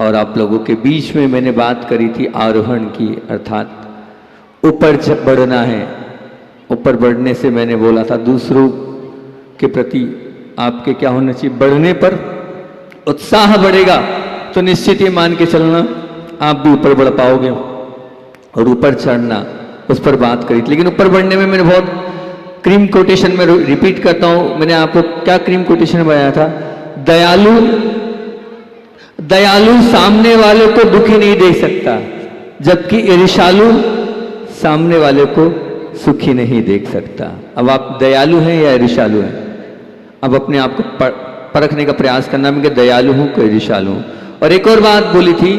और आप लोगों के बीच में मैंने बात करी थी आरोहण की, अर्थात ऊपर बढ़ना है। ऊपर बढ़ने से मैंने बोला था दूसरों के प्रति आपके क्या होना चाहिए, बढ़ने पर उत्साह बढ़ेगा तो निश्चित ही मान के चलना आप भी ऊपर बढ़ पाओगे। और ऊपर चढ़ना, उस पर बात करी थी। लेकिन ऊपर बढ़ने में मैंने बहुत क्रीम कोटेशन में रिपीट करता हूं, मैंने आपको क्या क्रीम कोटेशन बनाया था, दयालु दयालु सामने वाले को दुखी नहीं देख सकता, जबकि ईर्ष्यालु सामने वाले को सुखी नहीं देख सकता। अब आप दयालु हैं या ईर्ष्यालु हैं, अब अपने आप को परखने का प्रयास करना, मैं दयालु हूं कि ईर्ष्यालु हूं। और एक और बात बोली थी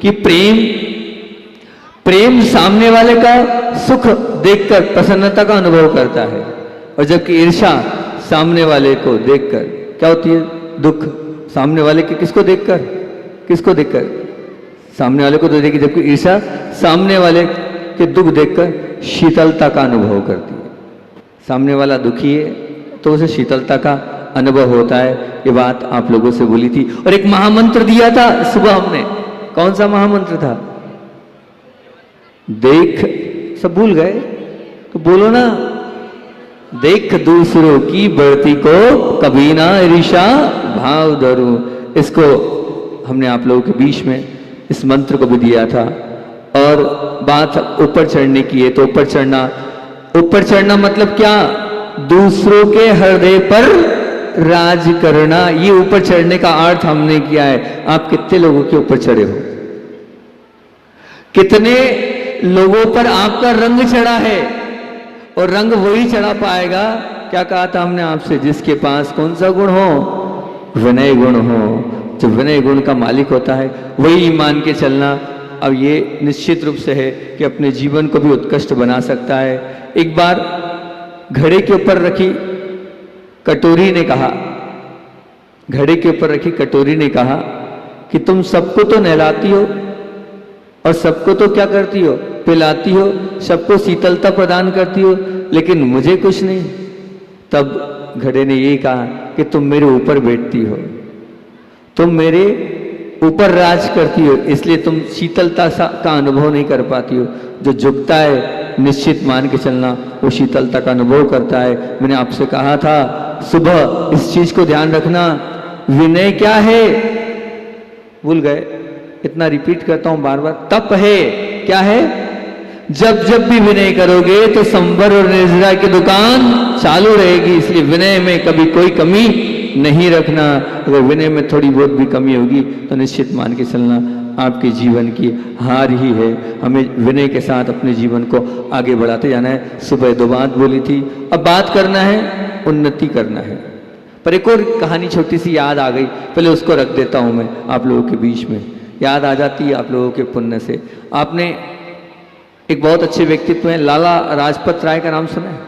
कि प्रेम सामने वाले का सुख देखकर प्रसन्नता का अनुभव करता है, और जबकि ईर्ष्या सामने वाले को देखकर क्या होती है, दुख। सामने वाले के किसको देखकर सामने वाले को तो देखिए, जबकि ईर्ष्या सामने वाले के दुख देखकर शीतलता का अनुभव करती है। सामने वाला दुखी है तो उसे शीतलता का अनुभव होता है। ये बात आप लोगों से बोली थी। और एक महामंत्र दिया था सुबह हमने, कौन सा महामंत्र था, देख, सब भूल गए तो बोलो ना, देख दूसरों की बढ़ती को कभी ना ईर्ष्या भाव धरूं। इसको हमने आप लोगों के बीच में इस मंत्र को भी दिया था। और बात ऊपर चढ़ने की है, तो ऊपर चढ़ना मतलब क्या, दूसरों के हृदय पर राज करना। ये ऊपर चढ़ने का अर्थ हमने किया है। आप कितने लोगों के ऊपर चढ़े हो, कितने लोगों पर आपका रंग चढ़ा है, और रंग वही चढ़ा पाएगा, क्या कहा था हमने आपसे, जिसके पास कौन सा गुण हो, विनय गुण हो। जो विनय गुण का मालिक होता है वही मान के चलना। अब ये निश्चित रूप से है कि अपने जीवन को भी उत्कृष्ट बना सकता है। एक बार घड़े के ऊपर रखी कटोरी ने कहा, घड़े के ऊपर रखी कटोरी ने कहा कि तुम सबको तो नहलाती हो और सबको तो क्या करती हो, पिलाती हो, सबको शीतलता प्रदान करती हो, लेकिन मुझे कुछ नहीं। तब घड़े ने ये कहा कि तुम मेरे ऊपर बैठती हो, तुम मेरे ऊपर राज करती हो, इसलिए तुम शीतलता का अनुभव नहीं कर पाती हो। जो झुकता है निश्चित मान के चलना वो शीतलता का अनुभव करता है। मैंने आपसे कहा था सुबह, इस चीज को ध्यान रखना। विनय क्या है, भूल गए, इतना रिपीट करता हूं बार बार, तप है। क्या है, जब जब भी विनय करोगे तो संवर और निर्जरा की दुकान चालू रहेगी। इसलिए विनय में कभी कोई कमी नहीं रखना। अगर विनय में थोड़ी बहुत भी कमी होगी तो निश्चित मान के चलना आपके जीवन की हार ही है। हमें विनय के साथ अपने जीवन को आगे बढ़ाते जाना है। सुबह 2 बात बोली थी, अब बात करना है, उन्नति करना है। पर एक और कहानी छोटी सी याद आ गई, पहले उसको रख देता हूं मैं आप लोगों के बीच में, याद आ जाती है आप लोगों के पुण्य से। आपने एक बहुत अच्छे व्यक्तित्व हैं, लाला लाजपत राय का नाम सुना है?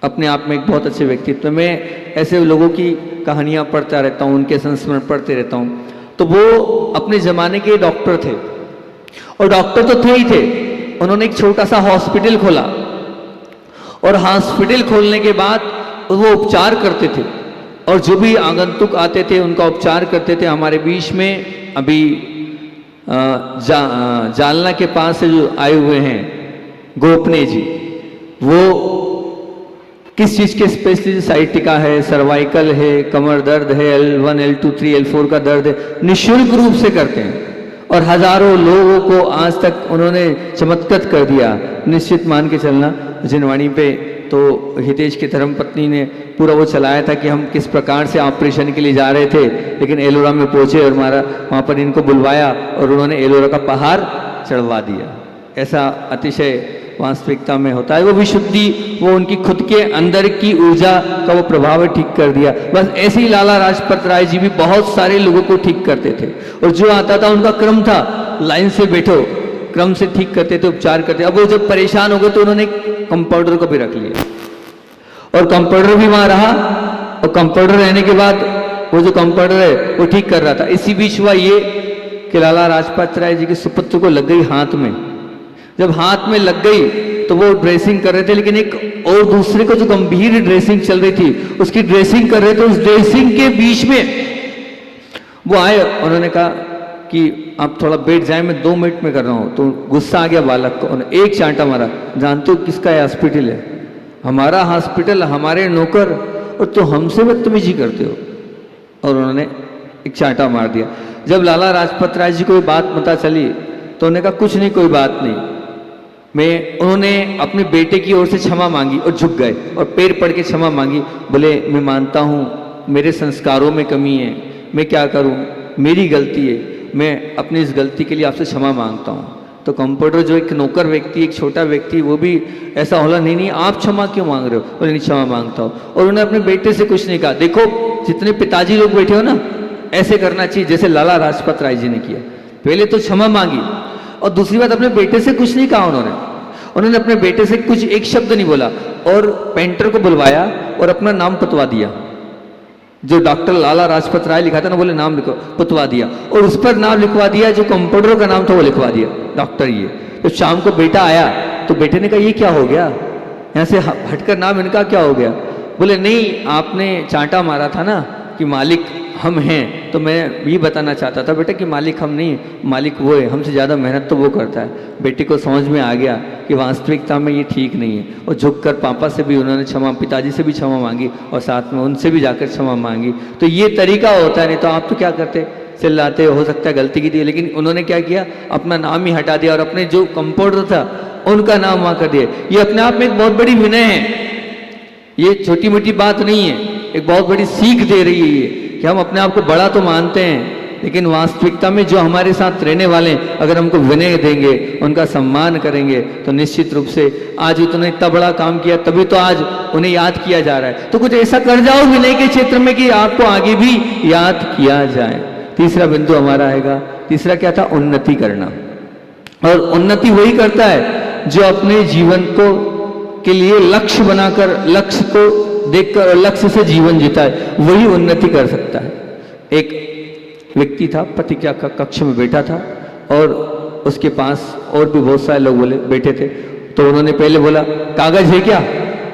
अपने आप में एक बहुत अच्छे व्यक्तित्व। मैं ऐसे लोगों की कहानियां पढ़ता रहता हूं, उनके संस्मरण पढ़ते रहता हूं। तो वो अपने जमाने के डॉक्टर थे, और डॉक्टर तो थे ही थे। उन्होंने एक छोटा सा हॉस्पिटल खोला, और हॉस्पिटल खोलने के बाद वो उपचार करते थे, और जो भी आगंतुक आते थे उनका उपचार करते थे। हमारे बीच में अभी जालना के पास से जो आए हुए हैं गोपने जी, वो किस चीज़ के स्पेशलिस्ट, साइटिका है, सर्वाइकल है, कमर दर्द है, L1, L2, 3, L4 का दर्द है, निःशुल्क रूप से करते हैं। और हजारों लोगों को आज तक उन्होंने चमत्कृत कर दिया। निश्चित मान के चलना, जिनवाणी पे तो हितेश की धर्मपत्नी ने पूरा वो चलाया था कि हम किस प्रकार से ऑपरेशन के लिए जा रहे थे, लेकिन एलोरा में पहुंचे और वहाँ पर इनको बुलवाया और उन्होंने एलोरा का पहाड़ चढ़वा दिया। ऐसा अतिशय वास्तविकता में होता है। वो विशुद्धि, वो उनकी खुद के अंदर की ऊर्जा का वो प्रभाव ठीक कर दिया। बस ऐसे ही लाला लाजपत राय जी भी बहुत सारे लोगों को ठीक करते थे, और जो आता था उनका क्रम था, लाइन से बैठो, क्रम से ठीक करते थे, उपचार करते। अब वो जब परेशान हो गए तो उन्होंने कंपाउंडर को भी रख लिया, और कंपाउंडर भी वहां रहा, और कंपाउंडर रहने के बाद वो जो कंपाउंडर है वो ठीक कर रहा था। इसी बीच हुआ ये कि लाला लाजपत राय जी के सुपुत्र को लग गई हाथ में। जब हाथ में लग गई तो वो ड्रेसिंग कर रहे थे, लेकिन एक और दूसरे को जो गंभीर ड्रेसिंग चल रही थी उसकी ड्रेसिंग कर रहे थे। उस ड्रेसिंग के बीच में वो आए, उन्होंने कहा कि आप थोड़ा बैठ जाए, मैं 2 मिनट में कर रहा हूँ। तो गुस्सा आ गया बालक को, उन्होंने एक चांटा मारा। जानते हो किसका ये हॉस्पिटल है? हमारा हॉस्पिटल, हमारे नौकर, और तो हमसे बदतमीजी करते हो। और उन्होंने एक चांटा मार दिया। जब लाला लाजपत राय जी को ये बात पता चली तो उन्होंने कहा कुछ नहीं, कोई बात नहीं। उन्होंने अपने बेटे की ओर से क्षमा मांगी और झुक गए और पैर पड़ के क्षमा मांगी। बोले मैं मानता हूँ मेरे संस्कारों में कमी है, मैं क्या करूँ, मेरी गलती है, मैं अपनी इस गलती के लिए आपसे क्षमा मांगता हूँ। तो कंपाउंडर जो एक नौकर व्यक्ति, एक छोटा व्यक्ति, वो भी ऐसा होला, नहीं नहीं आप क्षमा क्यों मांग रहे हो? बोले नहीं क्षमा मांगता हूँ। और उन्होंने अपने बेटे से कुछ नहीं कहा। देखो जितने पिताजी लोग बैठे हो ना, ऐसे करना चाहिए जैसे लाला लाजपत राय जी ने किया। पहले तो क्षमा मांगी और दूसरी बात अपने बेटे से कुछ नहीं कहा। उन्होंने अपने बेटे से कुछ एक शब्द नहीं बोला और पेंटर को बुलवाया और अपना नाम पुतवा दिया। जो डॉक्टर लाला लाजपत राय लिखा था ना, बोले नाम लिखो, पुतवा दिया और उस पर नाम लिखवा दिया जो कंपाउंडर का नाम था वो लिखवा दिया, डॉक्टर ये। तो शाम को बेटा आया तो बेटे ने कहा ये क्या हो गया, यहाँ से हटकर नाम इनका क्या हो गया? बोले नहीं आपने चांटा मारा था ना कि मालिक हम हैं, तो मैं ये बताना चाहता था बेटा कि मालिक हम नहीं, मालिक वो है, हमसे ज़्यादा मेहनत तो वो करता है। बेटे को समझ में आ गया कि वास्तविकता में ये ठीक नहीं है और झुककर पापा से भी उन्होंने क्षमा, पिताजी से भी क्षमा मांगी और साथ में उनसे भी जाकर क्षमा मांगी। तो ये तरीका होता है, नहीं तो आप तो क्या करते, चिल्लाते, हो सकता है गलती की थी, लेकिन उन्होंने क्या किया, अपना नाम ही हटा दिया और अपने जो कंपाउंडर था उनका नाम वहाँ कर दिया। ये अपने आप में एक बहुत बड़ी विनय है, ये छोटी मोटी बात नहीं है, एक बहुत बड़ी सीख दे रही है ये कि हम अपने आप को बड़ा तो मानते हैं लेकिन वास्तविकता में जो हमारे साथ रहने वाले हैं अगर हमको विनय देंगे, उनका सम्मान करेंगे तो निश्चित रूप से आज उन्होंने इतना बड़ा काम किया तभी तो आज उन्हें याद किया जा रहा है। तो कुछ ऐसा कर जाओ विनय के क्षेत्र में कि आपको आगे भी याद किया जाए। तीसरा बिंदु हमारा आएगा, तीसरा क्या था, उन्नति करना। और उन्नति वही करता है जो अपने जीवन को के लिए लक्ष्य बनाकर, लक्ष्य को देखकर और लक्ष्य से जीवन जीता है, वही उन्नति कर सकता है। एक व्यक्ति था, प्रतिज्ञा का कक्ष में बैठा था और उसके पास और भी बहुत सारे लोग बोले बैठे थे। तो उन्होंने पहले बोला कागज है क्या,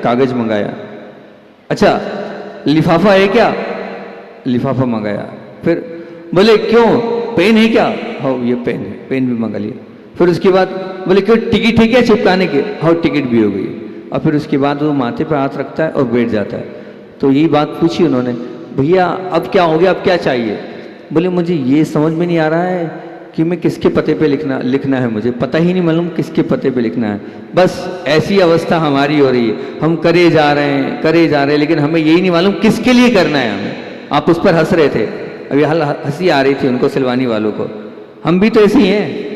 कागज मंगाया। अच्छा लिफाफा है क्या, लिफाफा मंगाया। फिर बोले क्यों, पेन है क्या, हाँ ये पेन है, पेन भी मंगा लिया। फिर उसके बाद बोले क्यों, टिकट है क्या चिपकाने के, हाँ टिकट भी हो गई। और फिर उसके बाद वो माथे पर हाथ रखता है और बैठ जाता है। तो यही बात पूछी उन्होंने, भैया अब क्या हो गया, अब क्या चाहिए? बोले मुझे ये समझ में नहीं आ रहा है कि मैं किसके पते पे लिखना है, मुझे पता ही नहीं मालूम किसके पते पे लिखना है। बस ऐसी अवस्था हमारी हो रही है, हम करे जा रहे हैं लेकिन हमें यही नहीं मालूम किसके लिए करना है हमें। आप उस पर हंस रहे थे, अभी हंसी आ रही थी उनको, सिलवानी वालों को। हम भी तो ऐसे ही हैं,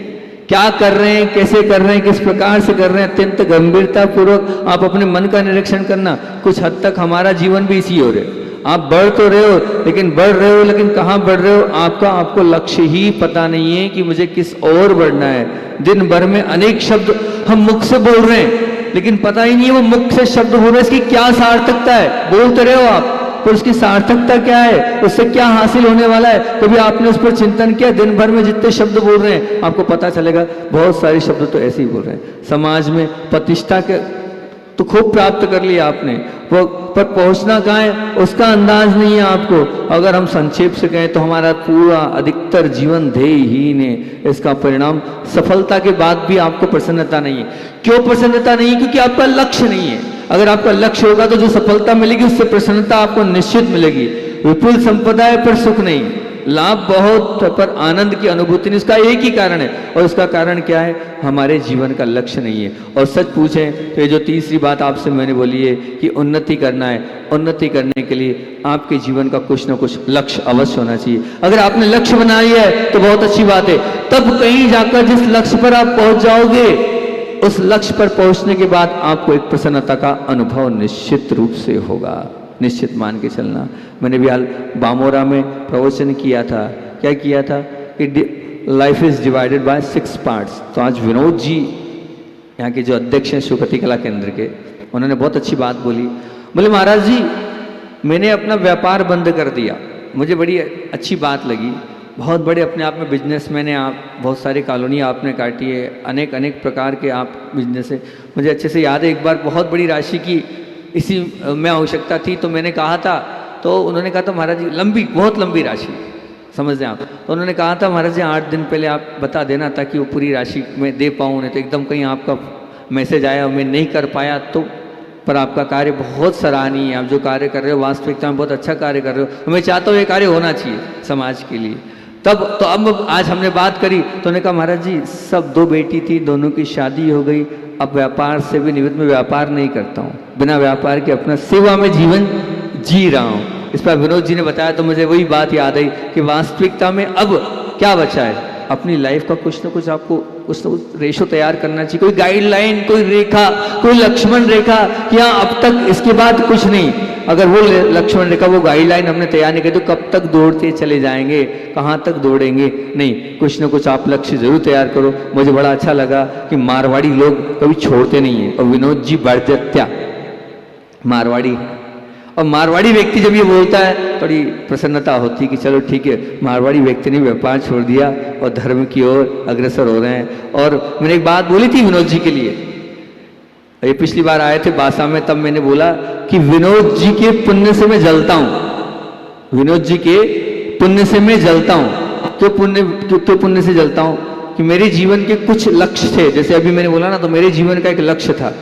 क्या कर रहे हैं, कैसे कर रहे हैं, किस प्रकार से कर रहे हैं, अत्यंत गंभीरता पूर्वक आप अपने मन का निरीक्षण करना। कुछ हद तक हमारा जीवन भी इसी हो रहा है। आप बढ़ तो रहे हो लेकिन कहाँ बढ़ रहे हो, आपको लक्ष्य ही पता नहीं है कि मुझे किस ओर बढ़ना है। दिन भर में अनेक शब्द हम मुख से बोल रहे हैं लेकिन पता ही नहीं है वो मुख से शब्द बोल रहे हैं इसकी क्या सार्थकता है। बोल तो रहे हो आप पर उसकी सार्थकता क्या है, उससे क्या हासिल होने वाला है, कभी आपने उस पर चिंतन किया? दिन भर में जितने शब्द बोल रहे हैं आपको पता चलेगा बहुत सारे शब्द तो ऐसे ही बोल रहे हैं। समाज में प्रतिष्ठा के तो खूब प्राप्त कर लिया आपने, वो पर पहुंचना कहाँ है उसका अंदाज नहीं है आपको। अगर हम संक्षेप से कहें तो हमारा पूरा अधिकतर जीवन ध्येयहीन है। इसका परिणाम सफलता के बाद भी आपको प्रसन्नता नहीं है। क्यों प्रसन्नता नहीं है? क्योंकि आपका लक्ष्य नहीं है। अगर आपका लक्ष्य होगा तो जो सफलता मिलेगी उससे प्रसन्नता आपको निश्चित मिलेगी। विपुल संपदा है पर सुख नहीं, लाभ बहुत पर आनंद की अनुभूति नहीं। उसका एक ही कारण है और उसका कारण क्या है, हमारे जीवन का लक्ष्य नहीं है। और सच पूछें तो ये जो तीसरी बात आपसे मैंने बोली है कि उन्नति करना है, उन्नति करने के लिए आपके जीवन का कुछ ना कुछ लक्ष्य अवश्य होना चाहिए। अगर आपने लक्ष्य बना लिया है तो बहुत अच्छी बात है, तब कहीं जाकर जिस लक्ष्य पर आप पहुंच जाओगे उस लक्ष्य पर पहुंचने के बाद आपको एक प्रसन्नता का अनुभव निश्चित रूप से होगा। निश्चित मान के चलना। मैंने भी हाल बामोरा में प्रवचन किया था। क्या किया था कि life is divided by 6 parts. तो आज विनोद जी यहाँ के जो अध्यक्ष हैं सुकृति कला केंद्र के, उन्होंने बहुत अच्छी बात बोली। बोले महाराज जी मैंने अपना व्यापार बंद कर दिया, मुझे बड़ी अच्छी बात लगी। बहुत बड़े अपने आप में बिजनेसमैन हैं आप, बहुत सारी कॉलोनियाँ आपने काटी है, अनेक प्रकार के आप बिजनेस है। मुझे अच्छे से याद है एक बार बहुत बड़ी राशि की इसी में आवश्यकता थी तो मैंने कहा था, तो उन्होंने कहा था महाराज जी बहुत लंबी राशि समझ रहे हैं आप। तो उन्होंने कहा था महाराज जी 8 दिन पहले आप बता देना ताकि वो पूरी राशि में दे पाऊँ, नहीं तो एकदम कहीं आपका मैसेज आया मैं नहीं कर पाया तो। पर आपका कार्य बहुत सराहनीय है, आप जो कार्य कर रहे हो वास्तविकता में बहुत अच्छा कार्य कर रहे हो। मैं चाहता हूँ ये कार्य होना चाहिए समाज के लिए। तब तो अब आज हमने बात करी तो उन्होंने कहा महाराज जी सब 2 बेटी थी, दोनों की शादी हो गई, अब व्यापार से भी निवृत्त, मैं व्यापार नहीं करता हूँ, बिना व्यापार के अपना सेवा में जीवन जी रहा हूँ। इस पर विनोद जी ने बताया तो मुझे वही बात याद आई कि वास्तविकता में अब क्या बचा है, अपनी लाइफ का कुछ ना कुछ आपको कुछ ना कुछ रेशो तैयार करना चाहिए, कोई गाइडलाइन, कोई रेखा, कोई लक्ष्मण रेखा कि हाँ अब तक इसके बाद कुछ नहीं। अगर वो लक्ष्मण रेखा, वो गाइडलाइन हमने तैयार नहीं की तो कब तक दौड़ते चले जाएंगे, कहाँ तक दौड़ेंगे। नहीं, कुछ ना कुछ आप लक्ष्य जरूर तैयार करो। मुझे बड़ा अच्छा लगा कि मारवाड़ी लोग कभी छोड़ते नहीं है, और विनोद जी बड़जत्या मारवाड़ी, और मारवाड़ी व्यक्ति जब ये बोलता है थोड़ी प्रसन्नता होती है कि चलो ठीक है, मारवाड़ी व्यक्ति ने व्यापार छोड़ दिया और धर्म की ओर अग्रसर हो रहे हैं। और मैंने एक बात बोली थी विनोद जी के लिए, ये पिछली बार आए थे बासा में, तब मैंने बोला कि विनोद जी के पुण्य से मैं जलता हूं, विनोद जी के पुण्य से मैं जलता हूं। क्यों पुण्य से जलता हूं? कि मेरे जीवन के कुछ लक्ष्य थे, जैसे अभी मैंने बोला ना, तो मेरे जीवन का एक लक्ष्य था,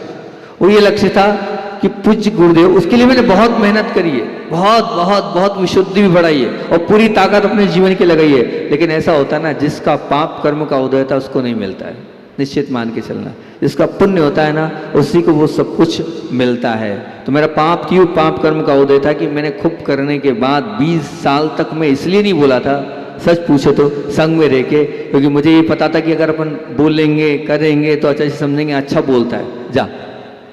वो ये लक्ष्य था कि पूज्य गुरुदेव, उसके लिए मैंने बहुत मेहनत करी है, बहुत बहुत बहुत विशुद्धि भी बढ़ाई है और पूरी ताकत अपने जीवन की लगाई है। लेकिन ऐसा होता है ना, जिसका पाप कर्म का उदय था उसको नहीं मिलता है, निश्चित मान के चलना। जिसका पुण्य होता है ना, उसी को वो सब कुछ मिलता है। तो मेरा पाप कर्म का उदय था कि मैंने खूब करने के बाद 20 साल तक मैं इसलिए नहीं बोला था, सच पूछे तो संग में रह के, क्योंकि मुझे ये पता था कि अगर अपन बोलेंगे करेंगे तो अच्छा से समझेंगे, अच्छा बोलता है जा।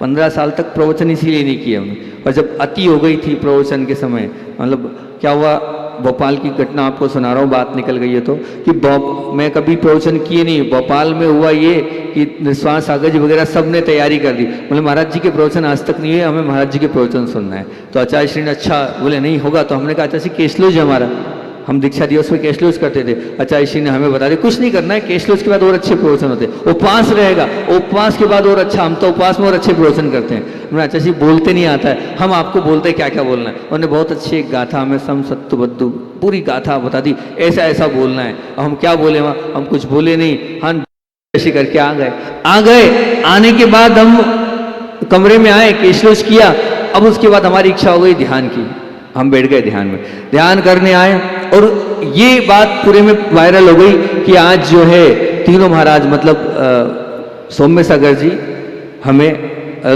15 साल तक प्रवचन इसीलिए नहीं किया हमने। और जब अति हो गई थी प्रवचन के समय, मतलब क्या हुआ, भोपाल की घटना आपको सुना रहा हूँ, बात निकल गई है तो, कि मैं कभी प्रवचन किए नहीं, भोपाल में हुआ ये कि निस्वार्थ सागर जी वगैरह सब ने तैयारी कर दी, बोले महाराज जी के प्रवचन आज तक नहीं है, हमें महाराज जी के प्रवचन सुनना है। तो आचार्य श्री ने अच्छा बोले नहीं होगा, तो हमने कहा आचार्य श्री केसलोज हमारा, हम दीक्षा दिवस में कैशलोज करते थे, आचार्य श्री ने हमें बता दिया कुछ नहीं करना है, कैशलोज के बाद और अच्छे प्रवचन होते हैं, उपवास रहेगा, उपवास के बाद और अच्छा, हम तो उपवास में और अच्छे प्रवचन करते हैं। हमने आचार्य श्री बोलते नहीं आता है, हम आपको बोलते हैं क्या क्या बोलना है। उन्होंने बहुत अच्छी एक गाथा हमें सम सत्तु बद्दू पूरी गाथा बता दी, ऐसा ऐसा बोलना है। और हम क्या बोले वहाँ, हम कुछ बोले नहीं, हम ऐसे करके आ गए। आने के बाद हम कमरे में आए, कैशलोज किया, अब उसके बाद हमारी इच्छा हो गई ध्यान की, हम बैठ गए ध्यान में, ध्यान करने आए। और ये बात पूरे में वायरल हो गई कि आज जो है तीनों महाराज, मतलब सौम्य सागर जी, हमें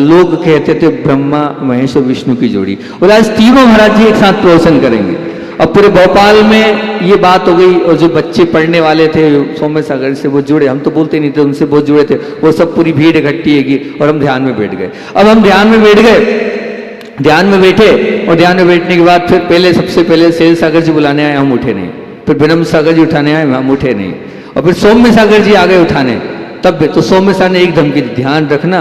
लोग कहते थे ब्रह्मा महेश और विष्णु की जोड़ी, और आज तीनों महाराज जी एक साथ प्रवचन करेंगे। अब पूरे भोपाल में ये बात हो गई, और जो बच्चे पढ़ने वाले थे सौम्य सागर से वो जुड़े, हम तो बोलते नहीं थे, उनसे बहुत जुड़े थे, वो सब पूरी भीड़ इकट्ठी है और हम ध्यान में बैठ गए। अब हम ध्यान में बैठ गए, ध्यान में बैठे, और ध्यान में बैठने के बाद फिर सबसे पहले शैल सागर जी बुलाने आए, हम उठे नहीं, फिर विनम्र सागर जी उठाने आए, हम उठे नहीं, और फिर सौम्य सागर जी आ गए उठाने, तब तो सौम्य सागर ने एक धमकी दी, ध्यान रखना,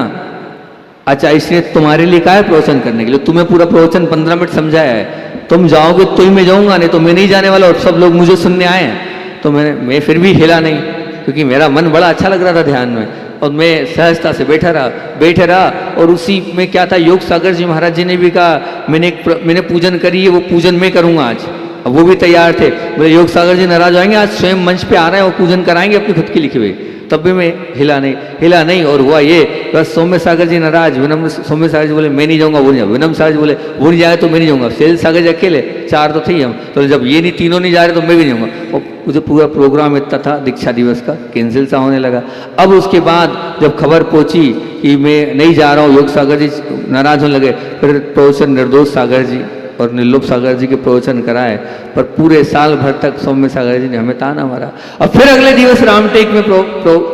अच्छा इसने तुम्हारे लिए कहा है प्रवचन करने के लिए, तुम्हें पूरा प्रवचन 15 मिनट समझाया है, तुम जाओगे तो ही मैं जाऊंगा, नहीं तो मैं नहीं जाने वाला, और सब लोग मुझे सुनने आए हैं। तो मैं फिर भी हिला नहीं, क्योंकि मेरा मन बड़ा अच्छा लग रहा था ध्यान में, और मैं सहजता से बैठा रहा। और उसी में क्या था, योग सागर जी महाराज जी ने भी कहा मैंने पूजन करी है, वो पूजन मैं करूंगा आज। अब वो भी तैयार थे, बोले योग सागर जी नाराज आएंगे, आज स्वयं मंच पे आ रहे हैं और पूजन कराएंगे अपनी खुद की लिखी हुई। तब भी मैं हिला नहीं। और हुआ ये, बस सौम्य सागर जी नाराज, विनम्र सौम्य सागर जी बोले मैं नहीं जाऊंगा, वो नहीं जाऊंगा, विनम्र सागर जी बोले वो नहीं जाए तो मैं नहीं जाऊंगा, शैल सागर जी अकेले, 4 तो थे हम, तो जब ये नहीं तीनों नहीं जा रहे तो मैं भी नहीं जाऊंगा। और मुझे पूरा प्रोग्राम इतना था दीक्षा दिवस का, कैंसिल सा होने लगा। अब उसके बाद जब खबर पहुंची कि मैं नहीं जा रहा हूँ, योग सागर जी नाराज होने लगे, फिर प्रवचन निर्दोष सागर जी और निर्लोभ सागर जी के प्रवचन कराए, पर पूरे साल भर तक सौम्य सागर जी ने हमें ताना मारा। और फिर अगले दिवस रामटेक में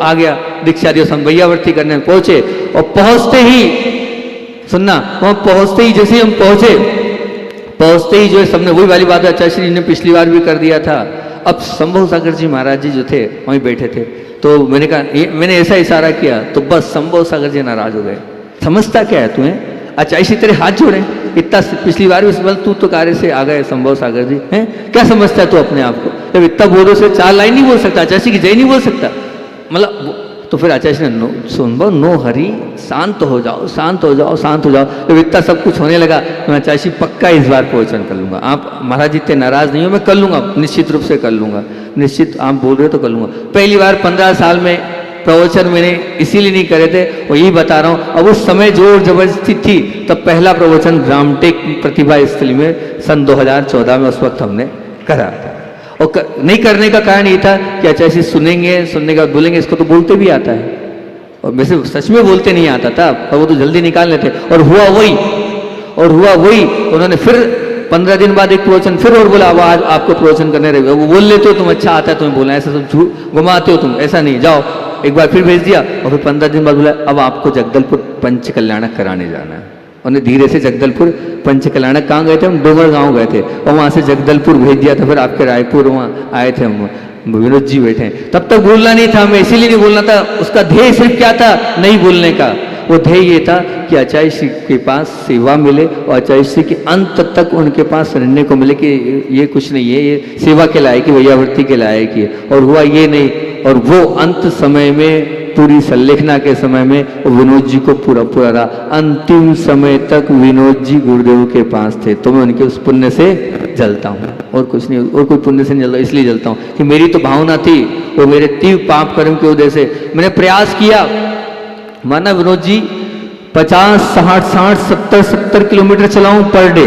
आ गया दीक्षा दिवस, हम भैयावर्ती करने पहुंचे, और पहुंचते ही सुनना, वहां पहुंचते ही जैसे हम पहुंचते ही जो है सबने वही वाली बात आचार्य श्री ने पिछली बार भी कर दिया था। अब संभव सागर जी महाराज जी जो थे वहीं बैठे थे, तो मैंने कहा, मैंने ऐसा इशारा किया तो बस संभव सागर जी नाराज हो गए, समझता क्या है तुम्हें, अच्छा इसी तेरे हाथ जोड़े, इतना पिछली बार भी बल तू तो कार्य से आ गए संभव सागर जी, हैं क्या समझता है तू अपने आप को, जब इतना बोलो से 4 लाइन नहीं बोल सकता, जैसे कि जय नहीं बोल सकता, मतलब तो फिर आचार्य ने सुन नो हरी, शांत हो जाओ, शांत हो जाओ, शांत हो जाओ। जब इतना सब कुछ होने लगा तो मैं आचार्य पक्का इस बार प्रवचन कर लूँगा। आप महाराज इतने नाराज़ नहीं हो, मैं कर लूँगा, निश्चित रूप से कर लूँगा, निश्चित आप बोल रहे हो तो कर लूँगा। पहली बार 15 साल में प्रवचन मैंने इसीलिए नहीं करे थे, और यही बता रहा हूँ। अब उस समय जोर जबरदस्ती थी, तब पहला प्रवचन रामटेक प्रतिभा स्थली में सन 2014 में उस वक्त हमने करा था। और नहीं करने का कारण ये था कि आचार्य सुनेंगे, सुनने के बाद बोलेंगे इसको तो बोलते भी आता है, और वैसे सच में बोलते नहीं आता था, और वो तो जल्दी निकाल लेते। और हुआ वही, उन्होंने फिर 15 दिन बाद एक प्रवचन फिर और बोला, अब आज आपको प्रवचन करने रहे, वो बोल लेते हो तुम, अच्छा आता है तुम्हें बोलना, ऐसा तुम झूठ घुमाते हो तुम, ऐसा नहीं, जाओ। एक बार फिर भेज दिया, और फिर 15 दिन बाद बोला अब आपको जगदलपुर पंच कल्याणक कराने जाना है। उन्हें धीरे से जगदलपुर पंच कल्याणक कहाँ गए थे हम, डोंगर गांव गए थे, और वहाँ से जगदलपुर भेज दिया था। फिर आपके रायपुर वहाँ आए थे हम, विनोद जी बैठे हैं। तब तक बोलना नहीं था, मैं इसीलिए नहीं बोलना था। उसका ध्येय सिर्फ क्या था, नहीं बोलने का। वो ध्येय ये था कि आचार्य श्री के पास सेवा मिले, और आचार्य श्री के अंत तक उनके पास रहने को मिले कि ये कुछ नहीं है, ये सेवा के लायक है, वैयावृत्ति के लायक है। और हुआ ये नहीं, और वो अंत समय में पूरी संलेखना के समय में विनोद जी को पूरा रहा। अंतिम समय तक विनोद जी गुरुदेव के पास थे, तो मैं उनके उस पुण्य से जलता हूँ, और कुछ नहीं, और कोई पुण्य से नहीं जलता। इसलिए जलता हूँ कि मेरी तो भावना थी, वो मेरे तीव्र पाप कर्म की वजह से मैंने प्रयास किया। माना Vinod ji 50, 60, 70 kilometre चलाऊं per day,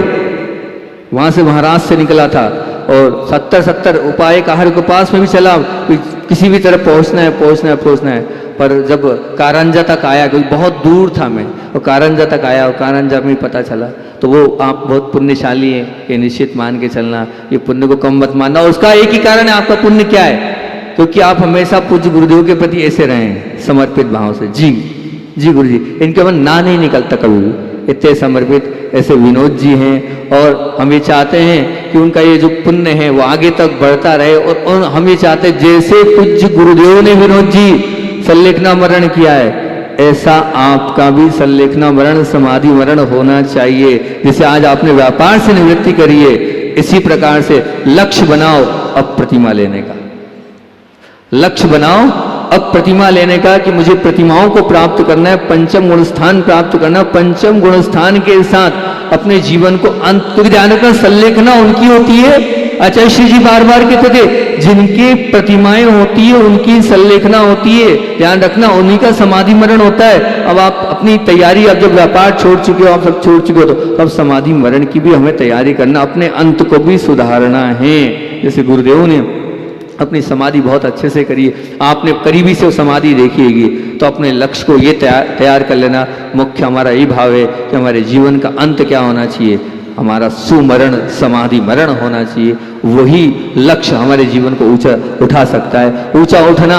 वहां से महाराष्ट्र से निकला था, और 70 उपाय काहर के पास में भी चला, किसी भी तरह पहुंचना है। पर जब कारंजा तक आया, क्योंकि बहुत दूर था मैं, और कारंजा तक आया, और कारंजा में पता चला, तो वो आप बहुत पुण्यशाली हैं, ये निश्चित मान के चलना, ये पुण्य को कम मत मानना। उसका एक ही कारण है, आपका पुण्य क्या है, क्योंकि आप हमेशा पूज्य गुरुदेव के प्रति ऐसे रहे हैं, समर्पित भाव से। जी गुरु जी, इनके मन ना नहीं निकलता कभी भी, इतने समर्पित ऐसे विनोद जी हैं। और हम ये चाहते हैं कि उनका ये जो पुण्य है वो आगे तक बढ़ता रहे, और हम ये चाहते हैं जैसे पूज्य गुरुदेव ने विनोद जी संलेखना मरण किया है, ऐसा आपका भी संलेखना मरण, समाधि मरण होना चाहिए। जैसे आज आपने व्यापार से निवृत्ति करी है, इसी प्रकार से लक्ष्य बनाओ अब प्रतिमा लेने का, लक्ष्य बनाओ अब प्रतिमा लेने का, कि मुझे प्रतिमाओं को प्राप्त करना है, पंचम गुण स्थान प्राप्त करना। पंचम गुण स्थान के साथ अपने जीवन को अंत, क्योंकि ध्यान रखना संलेखना उनकी होती है। आचार्य श्री जी बार बार कहते थे जिनकी प्रतिमाएं होती है उनकी संलेखना होती है, ध्यान रखना, उन्हीं का समाधि मरण होता है। अब आप अपनी तैयारी, अब जब व्यापार छोड़ चुके हो, आप सब छोड़ चुके हो, तो अब समाधि मरण की भी हमें तैयारी करना, अपने अंत को भी सुधारना है। जैसे गुरुदेव ने अपनी समाधि बहुत अच्छे से करी है, आपने करीबी से वो समाधि देखिएगी, तो अपने लक्ष्य को ये तैयार कर लेना। मुख्य हमारा यही भाव है कि हमारे जीवन का अंत क्या होना चाहिए, हमारा सुमरण समाधि मरण होना चाहिए। वही लक्ष्य हमारे जीवन को ऊंचा उठा सकता है। ऊंचा उठना,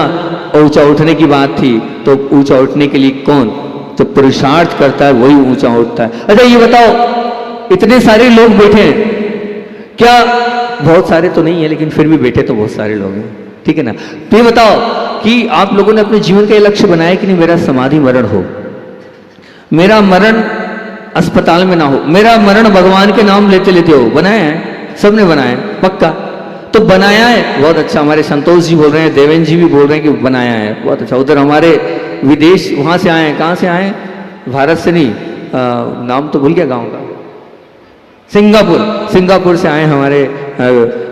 ऊंचा उठने की बात थी, तो ऊंचा उठने के लिए कौन जो पुरुषार्थ करता है वही ऊंचा उठता है। अच्छा ये बताओ, इतने सारे लोग बैठे हैं, क्या बहुत सारे तो नहीं है, लेकिन फिर भी बैठे तो बहुत सारे लोग हैं, ठीक है ना। तो ये बताओ कि आप लोगों ने अपने जीवन का ये लक्ष्य बनाया कि नहीं, मेरा समाधि मरण हो, मेरा मरण अस्पताल में ना हो, मेरा मरण भगवान के नाम लेते लेते हो। बनाया है, सबने बनाया है, पक्का तो बनाया है, बहुत अच्छा। हमारे संतोष जी बोल रहे हैं, देवेंद्र जी भी बोल रहे हैं कि बनाया है, बहुत अच्छा। उधर हमारे विदेश वहां से आए हैं, कहाँ से आए, भारत से नहीं, नाम तो भूल गया गाँव का, सिंगापुर से आए हमारे,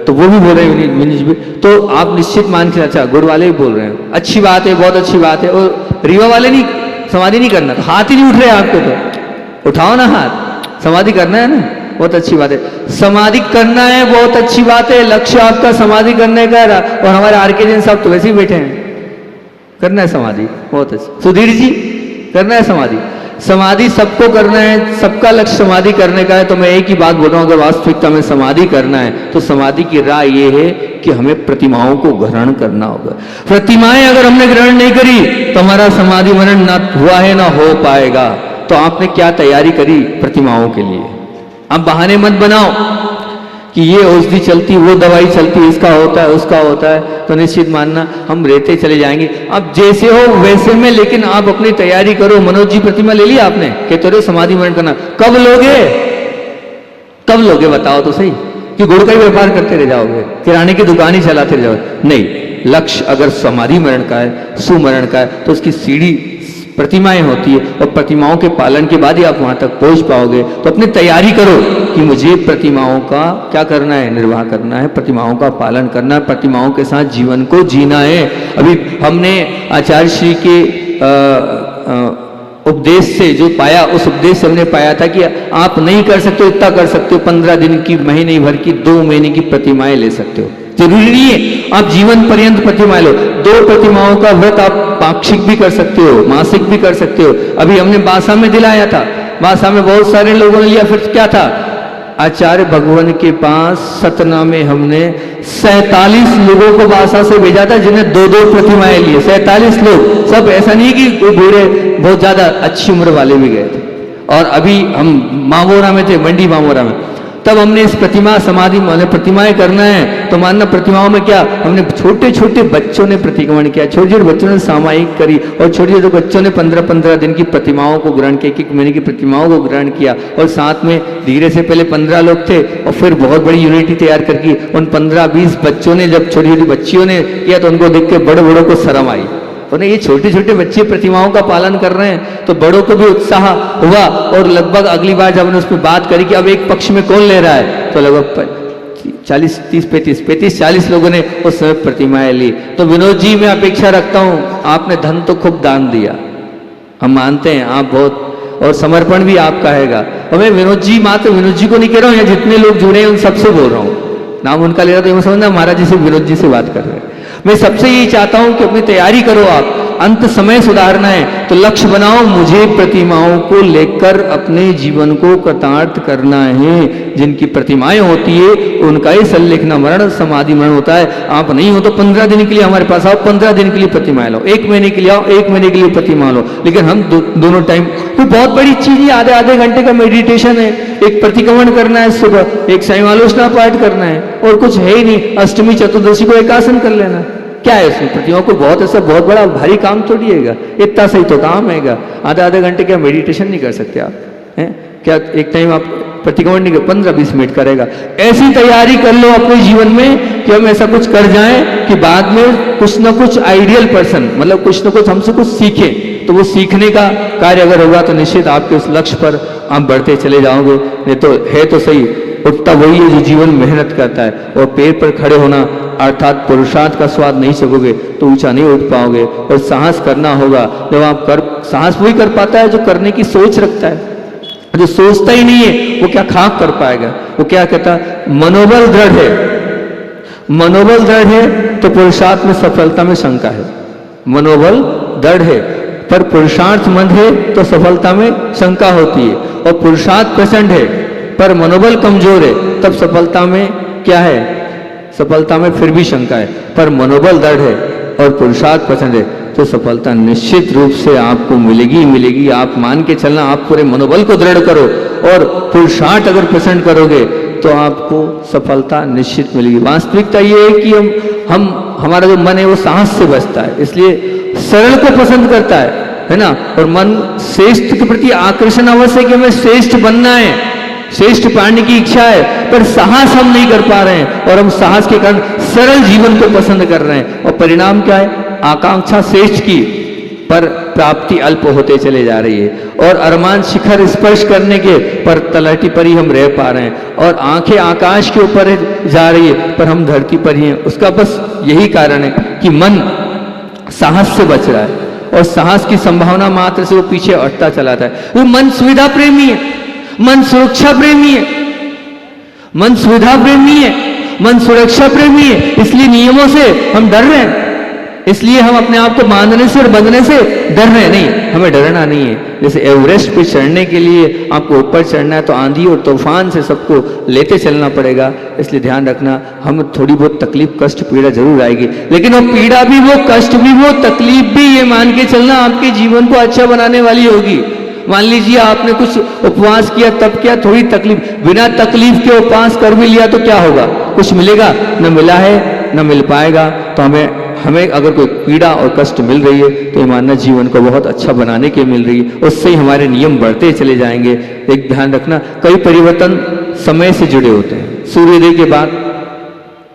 तो वो भी बोल रहे हैं। तो आप निश्चित मान के, अच्छा गुरु वाले भी बोल रहे हैं, अच्छी बात है, बहुत अच्छी बात है। और रीवा वाले नहीं, समाधि नहीं करना, तो हाथ ही नहीं उठ रहे आपको, तो उठाओ ना हाथ, समाधि करना है ना, बहुत अच्छी बात है। समाधि करना है, बहुत अच्छी बात है, लक्ष्य आपका समाधि करने का। और हमारे आरके जैन साहब तो वैसे ही बैठे हैं, करना है समाधि, बहुत अच्छा। सुधीर जी करना है समाधि, समाधि सबको करना है, सबका लक्ष्य समाधि करने का है। तो मैं एक ही बात बोल रहा हूं, अगर वास्तविकता में समाधि करना है तो समाधि की राह ये है कि हमें प्रतिमाओं को ग्रहण करना होगा। प्रतिमाएं अगर हमने ग्रहण नहीं करी तो हमारा समाधि मरण ना हुआ है ना हो पाएगा। तो आपने क्या तैयारी करी प्रतिमाओं के लिए? आप बहाने मत बनाओ कि ये औषधि चलती, वो दवाई चलती, इसका होता है, उसका होता है, तो निश्चित मानना हम रहते चले जाएंगे। अब जैसे हो वैसे में, लेकिन आप अपनी तैयारी करो। मनोज जी प्रतिमा ले लिया आपने, कहते रहे समाधि मरण करना, कब लोगे? कब लोगे बताओ तो सही, कि गुड़ का ही व्यापार करते रह जाओगे, किराने की दुकान ही चलाते रह जाओगे? नहीं, लक्ष्य अगर समाधि मरण का है, सुमरण का है, तो उसकी सीढ़ी प्रतिमाएं होती है और प्रतिमाओं के पालन के बाद ही आप वहां तक पहुंच पाओगे। तो अपनी तैयारी करो कि मुझे प्रतिमाओं का क्या करना है, निर्वाह करना है, प्रतिमाओं का पालन करना है, प्रतिमाओं के साथ जीवन को जीना है। अभी हमने आचार्य श्री के उपदेश से जो पाया, उस उपदेश से हमने पाया था कि आप नहीं कर सकते हो इतना कर सकते हो, 15 दिन की, महीने भर की, 2 महीने की प्रतिमाएं ले सकते हो। जरूरी नहीं है आप जीवन पर्यंत प्रतिमाएं लो। 2 प्रतिमाओं का व्रत आप पाक्षिक भी कर सकते हो, मासिक भी कर सकते हो। अभी हमने बासा में दिलाया था, बासा में बहुत सारे लोगों ने लिया। फिर क्या था, आचार्य भगवान के पास सतना में हमने 47 लोगों को बासा से भेजा था, जिन्हें 2-2 प्रतिमाएं लिए। 47 लोग, सब ऐसा नहीं कि बूढ़े, बहुत ज्यादा अच्छी उम्र वाले भी गए थे। और अभी हम मामोरा में थे, मंडी मामोरा में, तब हमने इस प्रतिमा समाधि माने प्रतिमाएं करना है। तो मानना प्रतिमाओं में क्या, हमने छोटे छोटे बच्चों ने प्रतिक्रमण किया, छोटे छोटे बच्चों ने सामायिक करी, और छोटे छोटे बच्चों ने 15-15 दिन की प्रतिमाओं को ग्रहण किया, 1 महीने की प्रतिमाओं को ग्रहण किया। और साथ में धीरे से पहले 15 लोग थे और फिर बहुत बड़ी यूनिटी तैयार करके उन 15-20 बच्चों ने, जब छोटी छोटी बच्चियों ने किया तो उनको देख के बड़े बड़ों को शर्म आई। उन्हें ये छोटे छोटे बच्चे प्रतिमाओं का पालन कर रहे हैं, तो बड़ों को भी उत्साह हुआ। और लगभग अगली बार जब हमने उसमें बात करी कि अब एक पक्ष में कौन ले रहा है, तो लगभग 35-40 लोगों ने उस समय प्रतिमाएं ली। तो विनोद जी, मैं अपेक्षा रखता हूं, आपने धन तो खूब दान दिया, हम मानते हैं आप बहुत, और समर्पण भी आपका हैगा। और मैं विनोद जी, मात्र विनोद जी को नहीं कह रहा हूं, या जितने लोग जुड़े हैं उन सबसे बोल रहा हूं, नाम उनका ले रहा तो समझना महाराज जी से, विनोद जी से बात कर रहे हैं। मैं सबसे यही चाहता हूं कि अपनी तैयारी करो, आप अंत समय सुधारना है तो लक्ष्य बनाओ, मुझे प्रतिमाओं को लेकर अपने जीवन को कृतार्थ करना है। जिनकी प्रतिमाएं होती है उनका ही सल्लेखना मरण समाधि मरण होता है। आप नहीं हो तो 15 दिन के लिए हमारे पास आओ, 15 दिन के लिए प्रतिमाएं लो, 1 महीने के लिए आओ, 1 महीने के लिए प्रतिमा लो। लेकिन हम दोनों टाइम, कोई बहुत बड़ी चीज ही आधे घंटे का मेडिटेशन है, एक प्रतिक्रमण करना है सुबह, एक साइमालोचना पाठ करना है, और कुछ है ही नहीं। अष्टमी चतुर्दशी को एकासन कर लेना, क्या है उसमें, प्रतिमा को बहुत ऐसा बहुत बड़ा भारी काम थोड़ी हैगा, इतना सही तो काम हैगा। आधे घंटे क्या मेडिटेशन नहीं कर सकते आप हैं? क्या एक टाइम आप प्रतिक्रमण नहीं कर, 15-20 मिनट करेगा। ऐसी तैयारी कर लो अपने जीवन में कि हम ऐसा कुछ कर जाएं कि बाद में कुछ ना कुछ आइडियल पर्सन, मतलब कुछ ना कुछ हमसे कुछ सीखें। तो वो सीखने का कार्य अगर होगा तो निश्चित आपके उस लक्ष्य पर आप बढ़ते चले जाओगे। नहीं तो है तो सही, उठता वही है जो जीवन मेहनत करता है, और पैर पर खड़े होना अर्थात पुरुषार्थ का स्वाद नहीं चखोगे तो ऊंचा नहीं उठ पाओगे। और साहस करना होगा, जब आप साहस वही कर पाता है जो करने की सोच रखता है। जो सोचता ही नहीं है वो क्या खाक कर पाएगा। वो क्या कहता, मनोबल दृढ़ है, मनोबल दृढ़ है तो पुरुषार्थ में सफलता में शंका है। मनोबल दृढ़ है पर पुरुषार्थ मंद है तो सफलता में शंका होती है। और पुरुषार्थ प्रचंड है पर मनोबल कमजोर है, तब सफलता में क्या है, सफलता में फिर भी शंका है। पर मनोबल दृढ़ है और पुरुषार्थ पसंद है तो सफलता निश्चित रूप से आपको मिलेगी ही मिलेगी। आप मान के चलना, आप पूरे मनोबल को दृढ़ करो और पुरुषार्थ अगर पसंद करोगे तो आपको सफलता निश्चित मिलेगी। वास्तविकता ये है कि हम हमारा जो मन है वो साहस से बचता है, इसलिए सरल को पसंद करता है ना। और मन श्रेष्ठ के प्रति आकर्षण अवश्य है कि हमें श्रेष्ठ बनना है, श्रेष्ठ पाने की इच्छा है, पर साहस हम नहीं कर पा रहे हैं और हम साहस के कारण सरल जीवन को पसंद कर रहे हैं। और परिणाम क्या है, आकांक्षा श्रेष्ठ की पर प्राप्ति अल्प होते चले जा रही है। और अरमान शिखर स्पर्श करने के पर तलहटी पर ही हम रह पा रहे हैं, और आंखें आकाश के ऊपर जा रही है पर हम धरती पर ही हैं। उसका बस यही कारण है कि मन साहस से बच रहा है, और साहस की संभावना मात्र से वो पीछे हटता चलाता है। वो मन सुविधा प्रेमी है, मन सुरक्षा प्रेमी है, मन सुविधा प्रेमी है, मन सुरक्षा प्रेमी है। इसलिए नियमों से हम डर रहे हैं, इसलिए हम अपने आप को बांधने से और बंधने से डर रहे हैं। नहीं, हमें डरना नहीं है। जैसे एवरेस्ट पे चढ़ने के लिए आपको ऊपर चढ़ना है तो आंधी और तूफान से सबको लेते चलना पड़ेगा। इसलिए ध्यान रखना, हम थोड़ी बहुत तकलीफ कष्ट पीड़ा जरूर आएगी, लेकिन वो पीड़ा भी, वो कष्ट भी, वो तकलीफ भी, ये मान के चलना आपके जीवन को अच्छा बनाने वाली होगी। मान लीजिए आपने कुछ उपवास किया, तब क्या थोड़ी तकलीफ, बिना तकलीफ के उपवास कर भी लिया तो क्या होगा, कुछ मिलेगा? न मिला है न मिल पाएगा। तो हमें अगर कोई पीड़ा और कष्ट मिल रही है तो ये मानना जीवन को बहुत अच्छा बनाने के मिल रही है, उससे ही हमारे नियम बढ़ते चले जाएंगे। एक ध्यान रखना, कई परिवर्तन समय से जुड़े होते हैं। सूर्योदय के बाद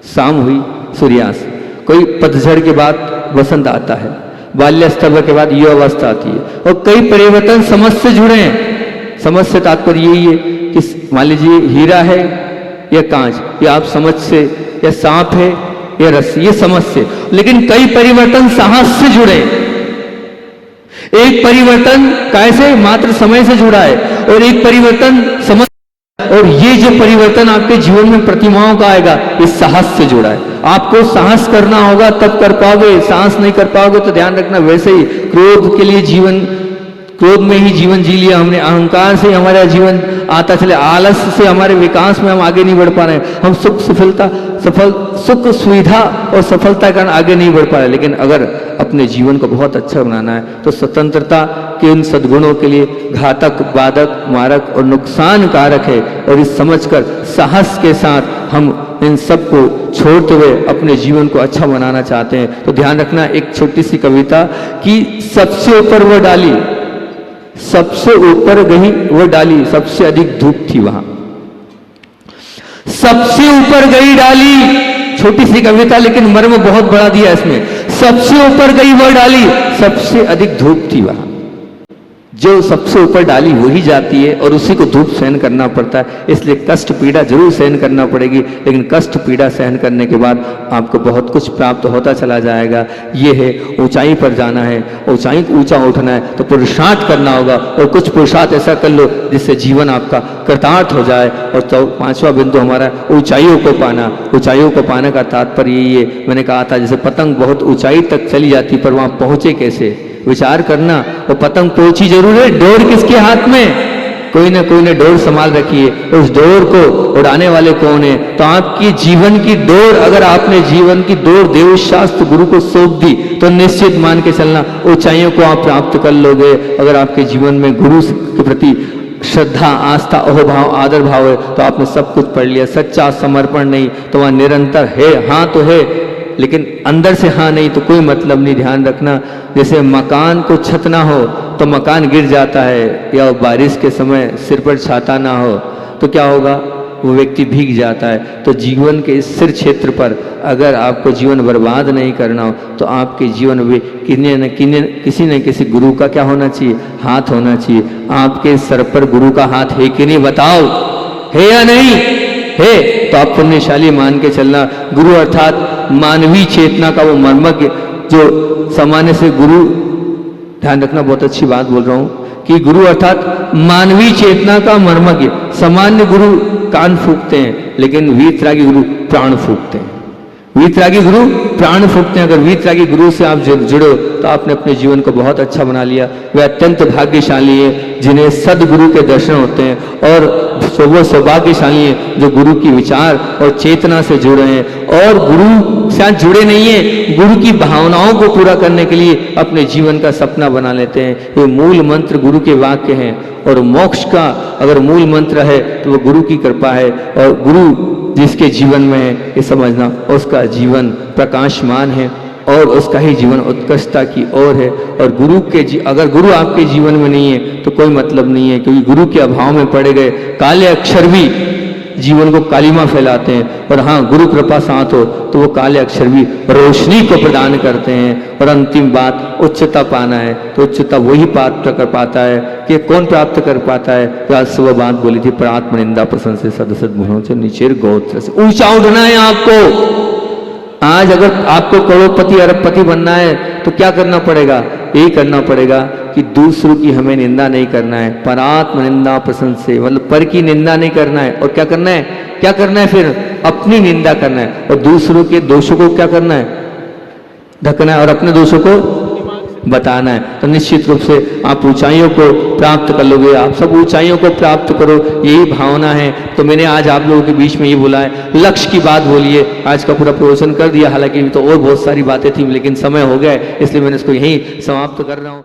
शाम हुई, सूर्यास्त, कोई पतझड़ के बाद वसंत आता है, बाल्यावस्था के बाद युवावस्था आती है, और कई परिवर्तन समझ से जुड़े हैं। समझ से तात्पर्य यही है कि मान लीजिए हीरा है या कांच, या आप समझ से, या सांप है या रस्सी, ये समझ से। लेकिन कई परिवर्तन साहस से जुड़े। एक परिवर्तन कैसे मात्र समय से जुड़ा है, और एक परिवर्तन समझ, और ये जो परिवर्तन आपके जीवन में प्रतिमाओं का आएगा, ये साहस से जुड़ा है। आपको साहस करना होगा तब कर पाओगे, साहस नहीं कर पाओगे तो ध्यान रखना। वैसे ही क्रोध के लिए जीवन, क्रोध में ही जीवन जी लिया हमने, अहंकार से हमारा जीवन आता चले, आलस से हमारे विकास में हम आगे नहीं बढ़ पा रहे हैं। हम सुख सुख सुविधा और सफलता के कारण आगे नहीं बढ़ पा रहे। लेकिन अगर अपने जीवन को बहुत अच्छा बनाना है तो स्वतंत्रता के उन सद्गुणों के लिए घातक, बाधक, मारक और नुकसान कारक है, और इस समझकर साहस के साथ हम इन सब को छोड़ते हुए अपने जीवन को अच्छा बनाना चाहते हैं। तो ध्यान रखना, एक छोटी सी कविता कि सबसे ऊपर वो डाली, सबसे ऊपर गई वो डाली, सबसे अधिक धूप थी वहां। सबसे ऊपर गई डाली, छोटी सी कविता लेकिन मर्म बहुत बड़ा दिया इसमें। सबसे ऊपर गई वो डाली, सबसे अधिक धूप थी वहां। जो सबसे ऊपर डाली वही जाती है और उसी को धूप सहन करना पड़ता है। इसलिए कष्ट पीड़ा जरूर सहन करना पड़ेगी, लेकिन कष्ट पीड़ा सहन करने के बाद आपको बहुत कुछ प्राप्त होता चला जाएगा। ये है ऊंचाई पर जाना है, ऊंचाई ऊंचा उठना है तो पुरुषार्थ करना होगा, और कुछ पुरुषार्थ ऐसा कर लो जिससे जीवन आपका कृतार्थ हो जाए। और पांचवा बिंदु हमारा ऊंचाइयों को पाना। ऊंचाइयों को पाने का तात्पर्य यही है, मैंने कहा था जैसे पतंग बहुत ऊंचाई तक चली जाती पर वहां पहुंचे कैसे, विचार करना। वो पतंग पहुंची जरूर है, डोर किसके हाथ में, कोई ना डोर संभाल रखी है, उस डोर को उड़ाने वाले कौन है। तो आपकी जीवन की डोर, अगर आपने जीवन की डोर देव शास्त्र गुरु को सौंप दी तो निश्चित मान के चलना ऊंचाइयों को आप प्राप्त कर लोगे। अगर आपके जीवन में गुरु के प्रति श्रद्धा, आस्था, अहोभाव, आदर भाव है तो आपने सब कुछ पढ़ लिया। सच्चा समर्पण नहीं तो वहां निरंतर है, हाँ तो है, लेकिन अंदर से हाँ नहीं तो कोई मतलब नहीं। ध्यान रखना, जैसे मकान को छत ना हो तो मकान गिर जाता है, या बारिश के समय सिर पर छाता ना हो तो क्या होगा, वो व्यक्ति भीग जाता है। तो जीवन के इस सिर क्षेत्र पर अगर आपको जीवन बर्बाद नहीं करना हो तो आपके जीवन में किसी न किसी गुरु का क्या होना चाहिए, हाथ होना चाहिए। आपके सर पर गुरु का हाथ है कि नहीं, बताओ, है या नहीं है? तो आप पुण्यशाली मान के चलना। गुरु अर्थात मानवीय चेतना का वो मर्मज्ञ, जो सामान्य से गुरु, ध्यान रखना बहुत अच्छी बात बोल रहा हूं कि गुरु अर्थात मानवीय चेतना का मर्मज्ञ। सामान्य गुरु कान फूंकते हैं, लेकिन वीतरागी गुरु प्राण फूंकते हैं। वीतरागी गुरु प्राण फूंकते हैं। अगर वीतरागी गुरु से आप जुड़ो तो आपने अपने जीवन को बहुत अच्छा बना लिया। वे अत्यंत भाग्यशाली है जिन्हें सदगुरु के दर्शन होते हैं, और वो सौभाग्यशाली है जो गुरु की विचार और चेतना से जुड़े हैं, और गुरु से जुड़े नहीं है, गुरु की भावनाओं को पूरा करने के लिए अपने जीवन का सपना बना लेते हैं। ये मूल मंत्र गुरु के वाक्य हैं, और मोक्ष का अगर मूल मंत्र है तो वो गुरु की कृपा है। और गुरु जिसके जीवन में है, ये समझना उसका जीवन प्रकाशमान है और उसका ही जीवन उत्कृष्टता की ओर है। और गुरु के अगर गुरु आपके जीवन में नहीं है तो कोई मतलब नहीं है, क्योंकि गुरु के अभाव में पड़े गए काले अक्षर भी जीवन को कालिमा फैलाते हैं, और हाँ गुरु कृपा साथ हो तो वो काले अक्षर भी रोशनी को प्रदान करते हैं। और अंतिम बात, उच्चता पाना है तो उच्चता वही प्राप्त कर पाता है कि कौन प्राप्त कर पाता है। तो आज सुबह बात बोली थी, पर आत्म निंदा प्रसन्न से सदसद गुणों से नीचे गोत्र से ऊंचा उठना है आपको। आज अगर आपको करोड़पति अरबपति बनना है तो क्या करना पड़ेगा, यही करना पड़ेगा कि दूसरों की हमें निंदा नहीं करना है, पर आत्म निंदा प्रसन्न से, मतलब पर की निंदा नहीं करना है। और क्या करना है, क्या करना है, फिर अपनी निंदा करना है, और दूसरों के दोषों को क्या करना है, ढकना है, और अपने दोषों को बताना है। तो निश्चित रूप से आप ऊंचाइयों को प्राप्त कर लोगे। आप सब ऊंचाइयों को प्राप्त करो, यही भावना है। तो मैंने आज आप लोगों के बीच में ये बोला है, लक्ष्य की बात बोलिए। आज का पूरा प्रवचन कर दिया, हालांकि तो और बहुत सारी बातें थी लेकिन समय हो गया, इसलिए मैंने इसको यहीं समाप्त कर रहा हूँ।